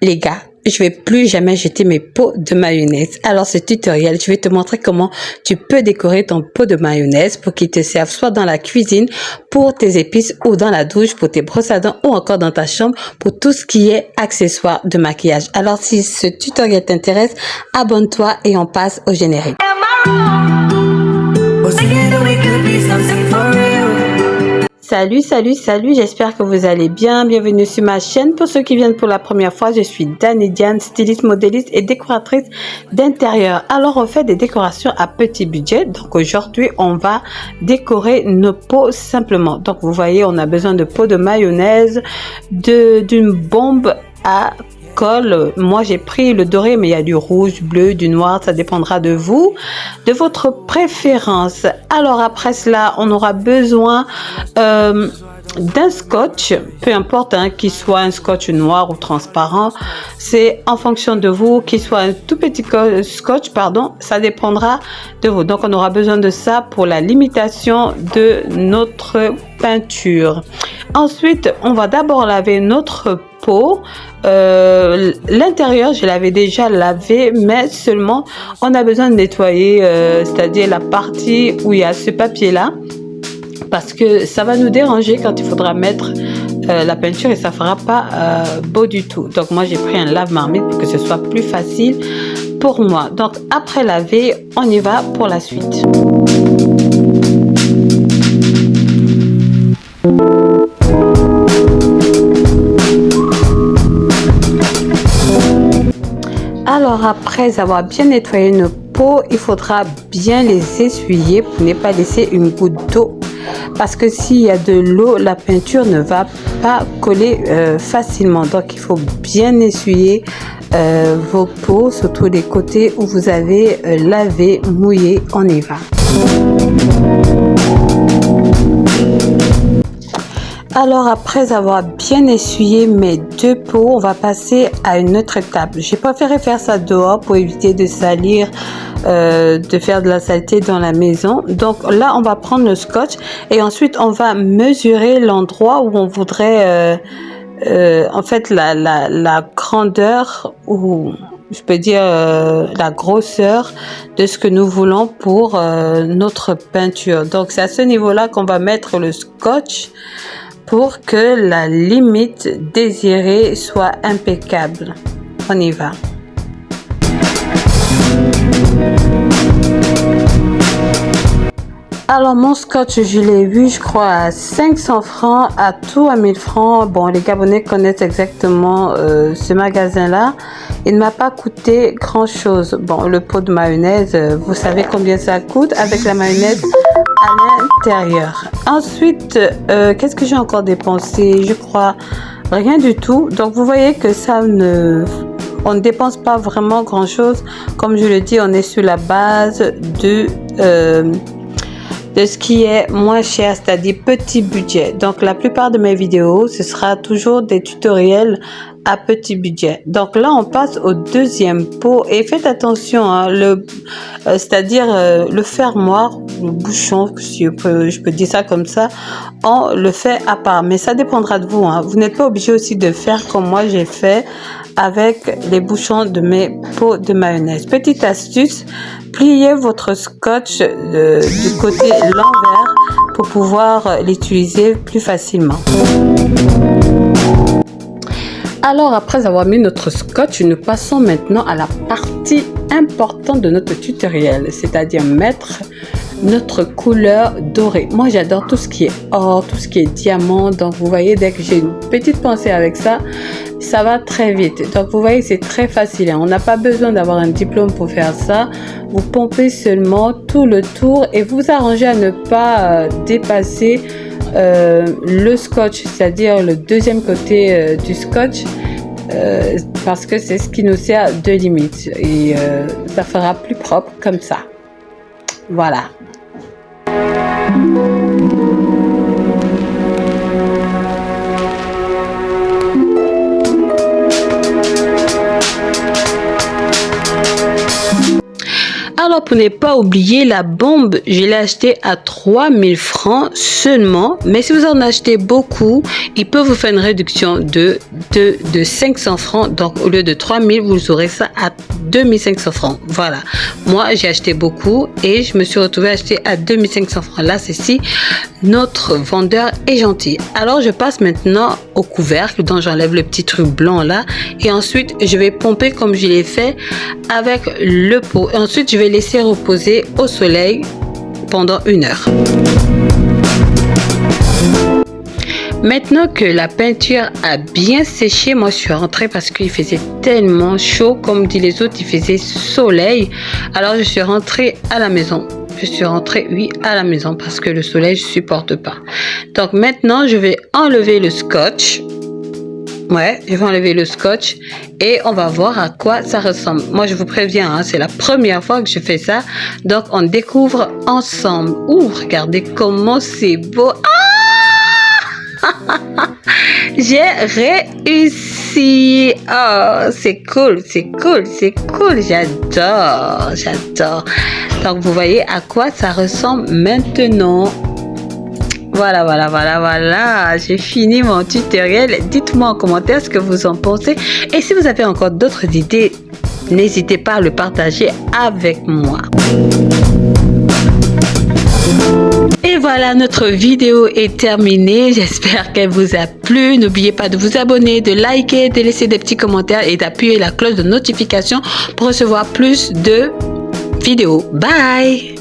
Les gars, je vais plus jamais jeter mes pots de mayonnaise. Alors, ce tutoriel, je vais te montrer comment tu peux décorer ton pot de mayonnaise pour qu'il te serve soit dans la cuisine pour tes épices ou dans la douche pour tes brosses à dents ou encore dans ta chambre pour tout ce qui est accessoires de maquillage. Alors, si ce tutoriel t'intéresse, abonne-toi et on passe au générique. Salut, j'espère que vous allez bien. Bienvenue sur ma chaîne. Pour ceux qui viennent pour la première fois, je suis Dani Diane, styliste, modéliste et décoratrice d'intérieur. Alors, on fait des décorations à petit budget. Donc, aujourd'hui, on va décorer nos pots simplement. Donc, vous voyez, on a besoin de pots de mayonnaise, d'une bombe à colle. Moi, j'ai pris le doré, mais il y a du rouge, bleu, du noir. Ça dépendra de vous, de votre préférence. Alors, après cela, on aura besoin d'un scotch, peu importe qu'il soit un scotch noir ou transparent. C'est en fonction de vous, qu'il soit un tout petit scotch, pardon, ça dépendra de vous. Donc, on aura besoin de ça pour la limitation de notre peinture. Ensuite, on va d'abord laver notre pot. L'intérieur, je l'avais déjà lavé, mais seulement on a besoin de nettoyer, c'est-à-dire la partie où il y a ce papier-là, parce que ça va nous déranger quand il faudra mettre la peinture et ça fera pas beau du tout. Donc moi, j'ai pris un lave-marmite pour que ce soit plus facile pour moi. Donc après laver, on y va pour la suite. Alors après avoir bien nettoyé nos pots, il faudra bien les essuyer pour ne pas laisser une goutte d'eau. Parce que s'il y a de l'eau, la peinture ne va pas coller facilement. Donc il faut bien essuyer vos pots, surtout les côtés où vous avez lavé, mouillé. On y va. Alors après avoir bien essuyé mes deux pots, on va passer à une autre étape. J'ai préféré faire ça dehors pour éviter de salir, de faire de la saleté dans la maison. Donc là, on va prendre le scotch et ensuite on va mesurer l'endroit où on voudrait, en fait, la grandeur ou je peux dire la grosseur de ce que nous voulons pour notre peinture. Donc c'est à ce niveau-là qu'on va mettre le scotch pour que la limite désirée soit impeccable. On y va. Alors mon scotch, je l'ai vu, je crois, à 500 francs, à tout à 1000 francs. Bon, les Gabonais connaissent exactement ce magasin-là. Il ne m'a pas coûté grand-chose. Bon, le pot de mayonnaise, vous savez combien ça coûte avec la mayonnaise à l'intérieur. Ensuite, qu'est-ce que j'ai encore dépensé? Je crois rien du tout. Donc, vous voyez que on ne dépense pas vraiment grand-chose. Comme je le dis, on est sur la base de ce qui est moins cher, c'est-à-dire petit budget. Donc, la plupart de mes vidéos, ce sera toujours des tutoriels à petit budget. Donc là, on passe au deuxième pot et faites attention, c'est-à-dire le fermoir, le bouchon, si je peux dire ça comme ça, on le fait à part. Mais ça dépendra de vous. Vous n'êtes pas obligé aussi de faire comme moi j'ai fait avec les bouchons de mes pots de mayonnaise. Petite astuce, pliez votre scotch du côté l'envers pour pouvoir l'utiliser plus facilement. Alors, après avoir mis notre scotch, nous passons maintenant à la partie importante de notre tutoriel, c'est-à-dire mettre notre couleur dorée. Moi, j'adore tout ce qui est or, tout ce qui est diamant. Donc, vous voyez, dès que j'ai une petite pensée avec ça, ça va très vite. Donc, vous voyez, c'est très facile. On n'a pas besoin d'avoir un diplôme pour faire ça. Vous pompez seulement tout le tour et vous arrangez à ne pas dépasser le scotch, c'est-à-dire le deuxième côté du scotch, parce que c'est ce qui nous sert de limite et ça fera plus propre comme ça. Voilà. Alors, pour ne pas oublier, la bombe, je l'ai acheté à 3000 francs seulement. Mais si vous en achetez beaucoup, il peut vous faire une réduction de 500 francs. Donc, au lieu de 3000, vous aurez ça à 2500 francs. Voilà. Moi, j'ai acheté beaucoup et je me suis retrouvée à acheter à 2500 francs. Là, c'est si notre vendeur est gentil. Alors, je passe maintenant au couvercle, dont j'enlève le petit truc blanc là. Et ensuite, je vais pomper comme je l'ai fait avec le pot. Et ensuite, je vais laisser reposer au soleil pendant 1 heure. Maintenant que la peinture a bien séché, moi je suis rentrée parce qu'il faisait tellement chaud, comme dit les autres, il faisait soleil. Alors je suis rentrée à la maison. Je suis rentrée, oui, à la maison parce que le soleil, je supporte pas. Donc maintenant, je vais enlever le scotch. Ouais, je vais enlever le scotch et on va voir à quoi ça ressemble. Moi, je vous préviens, hein, c'est la première fois que je fais ça. Donc, on découvre ensemble. Ouh, regardez comment c'est beau. Ah! J'ai réussi. Oh, c'est cool, c'est cool, c'est cool. J'adore, j'adore. Donc, vous voyez à quoi ça ressemble maintenant. Voilà. J'ai fini mon tutoriel. Dites-moi en commentaire ce que vous en pensez. Et si vous avez encore d'autres idées, n'hésitez pas à le partager avec moi. Et voilà, notre vidéo est terminée. J'espère qu'elle vous a plu. N'oubliez pas de vous abonner, de liker, de laisser des petits commentaires et d'appuyer la cloche de notification pour recevoir plus de vidéos. Bye!